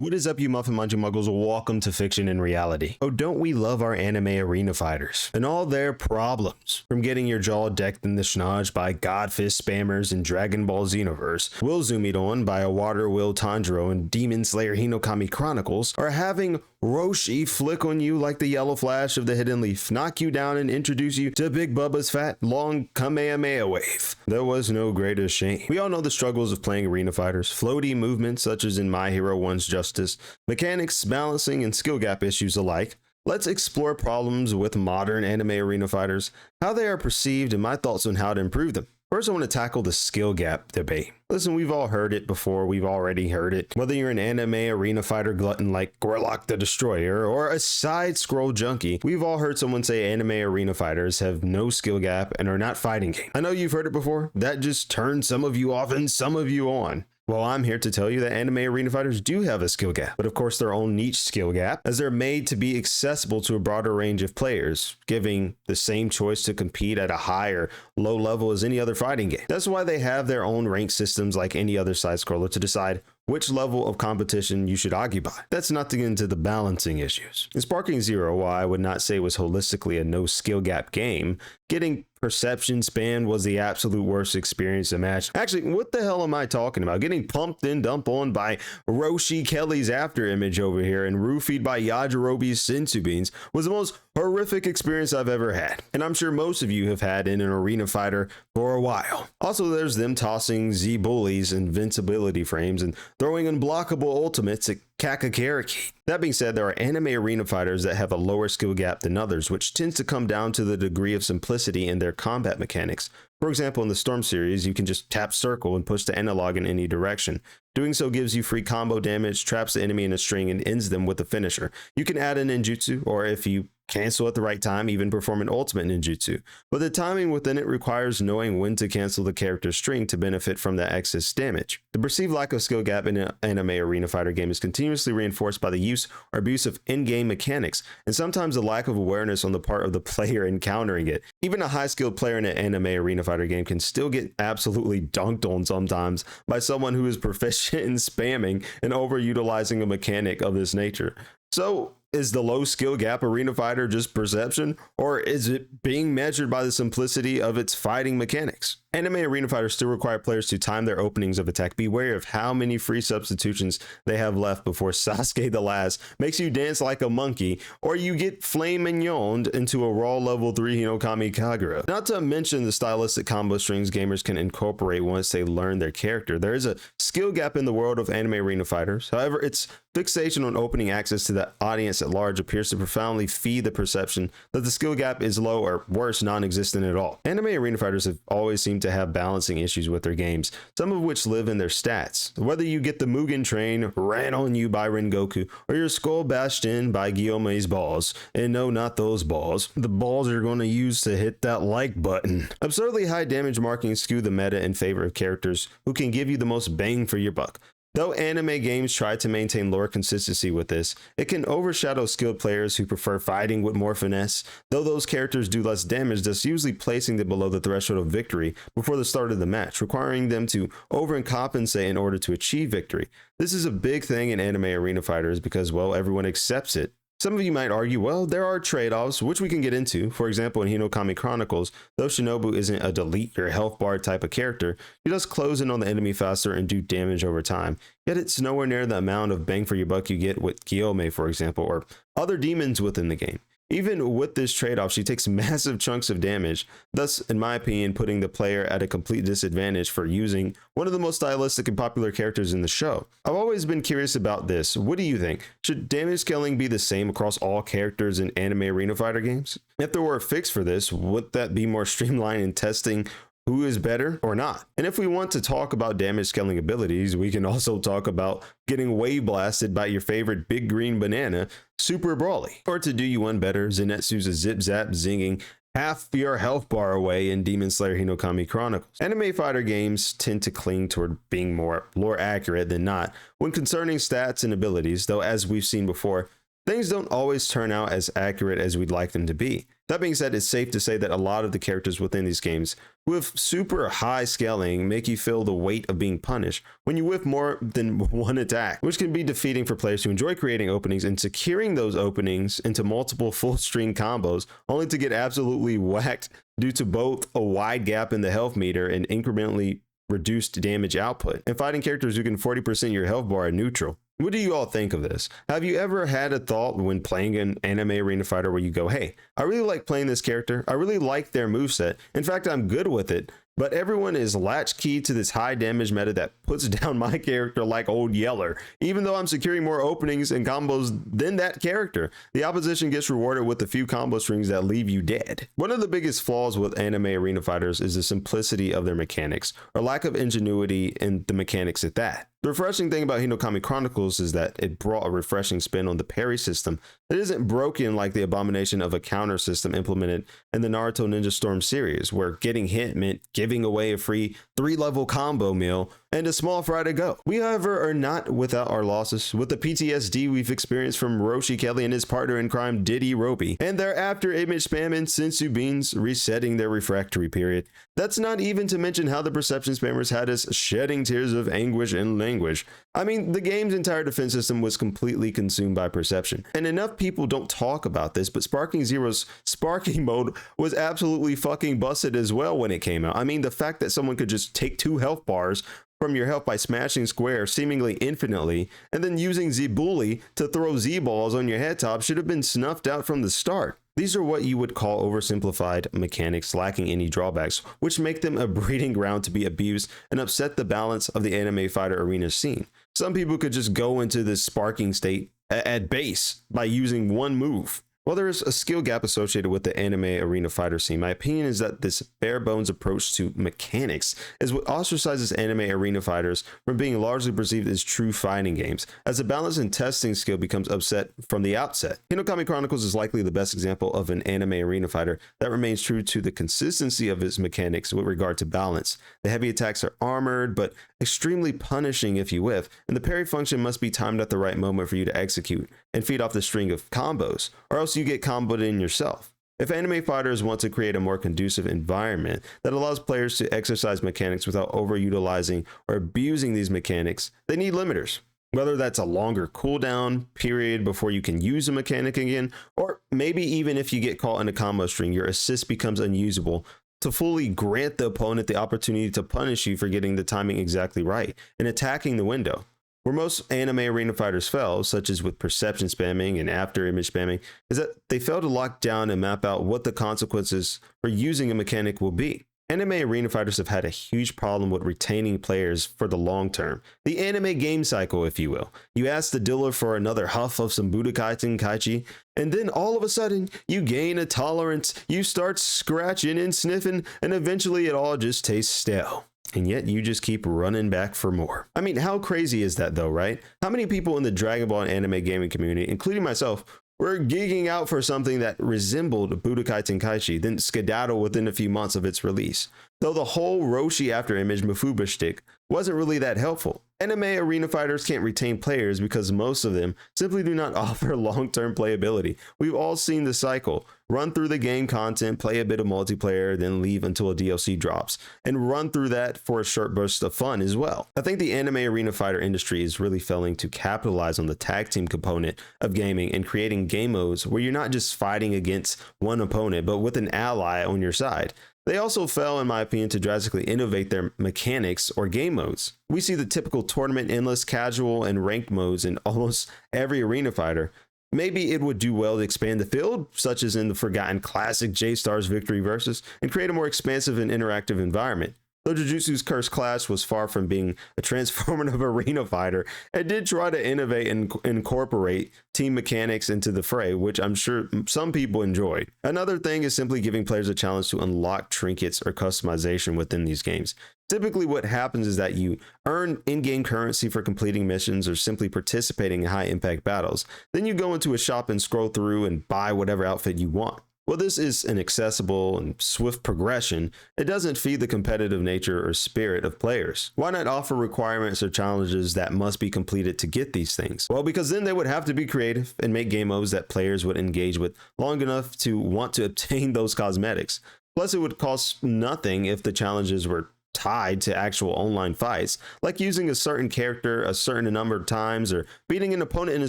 What is up, you muffin munching muggles? Welcome to Fiction and Reality. Oh, don't we love our anime arena fighters and all their problems? From getting your jaw decked in the schnoz by Godfist spammers in Dragon Ball Xenoverse, will zoomed on by a water will Tanjiro in Demon Slayer Hinokami Chronicles, or having Roshi flick on you like the yellow flash of the hidden leaf, knock you down and introduce you to Big Bubba's fat, long Kamehameha wave. There was no greater shame. We all know the struggles of playing arena fighters, floaty movements such as in My Hero 1's Justice, mechanics, balancing, and skill gap issues alike. Let's explore problems with modern anime arena fighters, how they are perceived, and my thoughts on how to improve them. First, I want to tackle the skill gap debate. Listen, we've all heard it before. We've already heard it. Whether you're an anime arena fighter glutton like Gorlock the Destroyer or a side-scroll junkie, we've all heard someone say anime arena fighters have no skill gap and are not fighting games. I know you've heard it before. That just turned some of you off and some of you on. Well, I'm here to tell you that anime arena fighters do have a skill gap, but of course their own niche skill gap, as they're made to be accessible to a broader range of players, giving the same choice to compete at a high or low level as any other fighting game. That's why they have their own rank systems like any other side-scroller to decide which level of competition you should occupy. That's not to get into the balancing issues. In Sparking Zero, while I would not say it was holistically a no skill gap game, getting perception spammed was the absolute worst experience imagined. Actually, what the hell am I talking about? Getting pumped and dumped on by Roshi Kelly's after image over here and roofied by Yajirobe's Senzu beans was the most horrific experience I've ever had. And I'm sure most of you have had in an arena fighter for a while. Also, there's them tossing Z-Bully's invincibility frames and throwing unblockable ultimates at Kakariki. That being said, there are anime arena fighters that have a lower skill gap than others, which tends to come down to the degree of simplicity in their combat mechanics. For example, in the Storm series, you can just tap circle and push the analog in any direction. Doing so gives you free combo damage, traps the enemy in a string, and ends them with a finisher. You can add a ninjutsu, or if you cancel at the right time, even perform an ultimate ninjutsu. But the timing within it requires knowing when to cancel the character's string to benefit from the excess damage. The perceived lack of skill gap in an anime arena fighter game is continuously reinforced by the use or abuse of in-game mechanics, and sometimes a lack of awareness on the part of the player encountering it. Even a high-skilled player in an anime arena fighter game can still get absolutely dunked on sometimes by someone who is proficient in spamming and overutilizing a mechanic of this nature. So, is the low skill gap arena fighter just perception, or is it being measured by the simplicity of its fighting mechanics? Anime arena fighters still require players to time their openings of attack. Be wary of how many free substitutions they have left before Sasuke the Last makes you dance like a monkey, or you get flame mignoned into a raw level 3 Hinokami Kagura. Not to mention the stylistic combo strings gamers can incorporate once they learn their character. There is a skill gap in the world of anime arena fighters. However, its fixation on opening access to the audience at large appears to profoundly feed the perception that the skill gap is low or worse, non-existent at all. Anime arena fighters have always seemed to have balancing issues with their games, some of which live in their stats. Whether you get the Mugen Train ran on you by Rengoku, or your skull bashed in by Guillaume's balls, and no, not those balls, the balls you're going to use to hit that like button. Absurdly high damage markings skew the meta in favor of characters who can give you the most bang for your buck. Though anime games try to maintain lore consistency with this, it can overshadow skilled players who prefer fighting with more finesse. Though those characters do less damage, thus usually placing them below the threshold of victory before the start of the match, requiring them to overcompensate in order to achieve victory. This is a big thing in anime arena fighters because, well, everyone accepts it. Some of you might argue, well, there are trade-offs, which we can get into. For example, in Hinokami Chronicles, though Shinobu isn't a delete your health bar type of character, he does close in on the enemy faster and do damage over time. Yet it's nowhere near the amount of bang for your buck you get with Guillaume, for example, or other demons within the game. Even with this trade-off, she takes massive chunks of damage, thus, in my opinion, putting the player at a complete disadvantage for using one of the most stylistic and popular characters in the show. I've always been curious about this. What do you think? Should damage scaling be the same across all characters in anime arena fighter games? If there were a fix for this, would that be more streamlined in testing who is better or not? And if we want to talk about damage scaling abilities, we can also talk about getting wave blasted by your favorite big green banana, Super Brawly. Or to do you one better, Zenitsu's a zip zap zinging half your health bar away in Demon Slayer Hinokami Chronicles. Anime fighter games tend to cling toward being more lore accurate than not when concerning stats and abilities, though as we've seen before, things don't always turn out as accurate as we'd like them to be. That being said, it's safe to say that a lot of the characters within these games with super high scaling make you feel the weight of being punished when you whiff more than one attack, which can be defeating for players who enjoy creating openings and securing those openings into multiple full string combos, only to get absolutely whacked due to both a wide gap in the health meter and incrementally reduced damage output, and fighting characters who can 40% your health bar at neutral. What do you all think of this? Have you ever had a thought when playing an anime arena fighter where you go, hey, I really like playing this character. I really like their moveset. In fact, I'm good with it. But everyone is latchkey to this high damage meta that puts down my character like old Yeller. Even though I'm securing more openings and combos than that character, the opposition gets rewarded with a few combo strings that leave you dead. One of the biggest flaws with anime arena fighters is the simplicity of their mechanics, or lack of ingenuity in the mechanics at that. The refreshing thing about Hinokami Chronicles is that it brought a refreshing spin on the parry system that isn't broken like the abomination of a counter system implemented in the Naruto Ninja Storm series, where getting hit meant giving away a free 3-level combo meal and a small fry to go. We, however, are not without our losses, with the PTSD we've experienced from Roshi Kelly and his partner in crime, Diddy Roby, and their after image spam and Sensu Beans resetting their refractory period. That's not even to mention how the perception spammers had us shedding tears of anguish and languish. I mean, the game's entire defense system was completely consumed by perception, and enough people don't talk about this, but Sparking Zero's sparking mode was absolutely fucking busted as well when it came out. I mean, the fact that someone could just take 2 health bars from your health by smashing square seemingly infinitely, and then using Z-Bully to throw Z-balls on your head top should have been snuffed out from the start. These are what you would call oversimplified mechanics lacking any drawbacks, which make them a breeding ground to be abused and upset the balance of the anime fighter arena scene. Some people could just go into this sparking state at base by using one move. While there is a skill gap associated with the anime arena fighter scene, my opinion is that this bare bones approach to mechanics is what ostracizes anime arena fighters from being largely perceived as true fighting games, as the balance and testing skill becomes upset from the outset. Hinokami Chronicles is likely the best example of an anime arena fighter that remains true to the consistency of its mechanics with regard to balance. The heavy attacks are armored, but extremely punishing if you whiff, and the parry function must be timed at the right moment for you to execute and feed off the string of combos, or else you get comboed in yourself. If anime fighters want to create a more conducive environment that allows players to exercise mechanics without overutilizing or abusing these mechanics, they need limiters. Whether that's a longer cooldown period before you can use a mechanic again, or maybe even if you get caught in a combo string, your assist becomes unusable to fully grant the opponent the opportunity to punish you for getting the timing exactly right and attacking the window. Where most anime arena fighters fail, such as with perception spamming and after image spamming, is that they fail to lock down and map out what the consequences for using a mechanic will be. Anime arena fighters have had a huge problem with retaining players for the long term. The anime game cycle, if you will. You ask the dealer for another huff of some Budokai Tenkaichi, and then all of a sudden, you gain a tolerance, you start scratching and sniffing, and eventually it all just tastes stale. And yet you just keep running back for more. I mean, how crazy is that though, right? How many people in the Dragon Ball and anime gaming community, including myself, were geeking out for something that resembled Budokai Tenkaichi, then skedaddle within a few months of its release? Though the whole Roshi after image Mafuba shtick wasn't really that helpful. Anime arena fighters can't retain players because most of them simply do not offer long-term playability. We've all seen the cycle. Run through the game content, play a bit of multiplayer, then leave until a DLC drops, and run through that for a short burst of fun as well. I think the anime arena fighter industry is really failing to capitalize on the tag team component of gaming and creating game modes where you're not just fighting against one opponent, but with an ally on your side. They also fail, in my opinion, to drastically innovate their mechanics or game modes. We see the typical tournament, endless, casual, and ranked modes in almost every arena fighter. Maybe it would do well to expand the field, such as in the forgotten classic J-Stars Victory Versus, and create a more expansive and interactive environment. Though Jujutsu's Cursed Clash was far from being a transformative arena fighter, it did try to innovate and incorporate team mechanics into the fray, which I'm sure some people enjoyed. Another thing is simply giving players a challenge to unlock trinkets or customization within these games. Typically what happens is that you earn in-game currency for completing missions or simply participating in high-impact battles. Then you go into a shop and scroll through and buy whatever outfit you want. While this is an accessible and swift progression, it doesn't feed the competitive nature or spirit of players. Why not offer requirements or challenges that must be completed to get these things? Well, because then they would have to be creative and make game modes that players would engage with long enough to want to obtain those cosmetics. Plus, it would cost nothing if the challenges were tied to actual online fights, like using a certain character a certain number of times or beating an opponent in a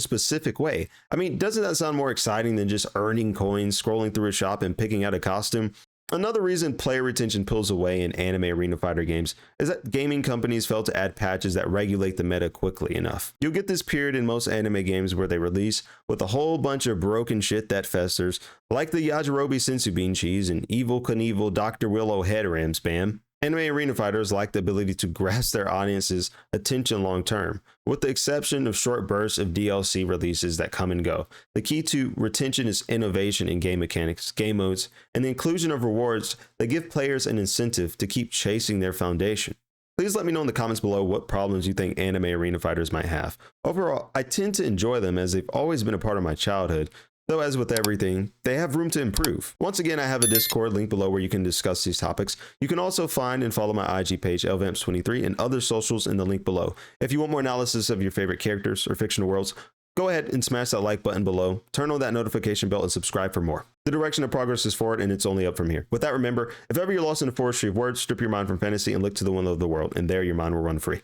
specific way. I mean, doesn't that sound more exciting than just earning coins, scrolling through a shop, and picking out a costume? Another reason player retention pulls away in anime arena fighter games is that gaming companies fail to add patches that regulate the meta quickly enough. You'll get this period in most anime games where they release with a whole bunch of broken shit that festers, like the Yajirobe Sensu Bean Cheese and Evil Knievel Dr. Willow Head Ram spam. Anime arena fighters lack the ability to grasp their audience's attention long term, with the exception of short bursts of DLC releases that come and go. The key to retention is innovation in game mechanics, game modes, and the inclusion of rewards that give players an incentive to keep chasing their foundation. Please let me know in the comments below what problems you think anime arena fighters might have. Overall, I tend to enjoy them as they've always been a part of my childhood, though as with everything, they have room to improve. Once again, I have a Discord link below where you can discuss these topics. You can also find and follow my IG page, lvamps23, and other socials in the link below. If you want more analysis of your favorite characters or fictional worlds, go ahead and smash that like button below, turn on that notification bell, and subscribe for more. The direction of progress is forward, and it's only up from here. With that, remember, if ever you're lost in a forestry of words, strip your mind from fantasy and look to the window of the world, and there your mind will run free.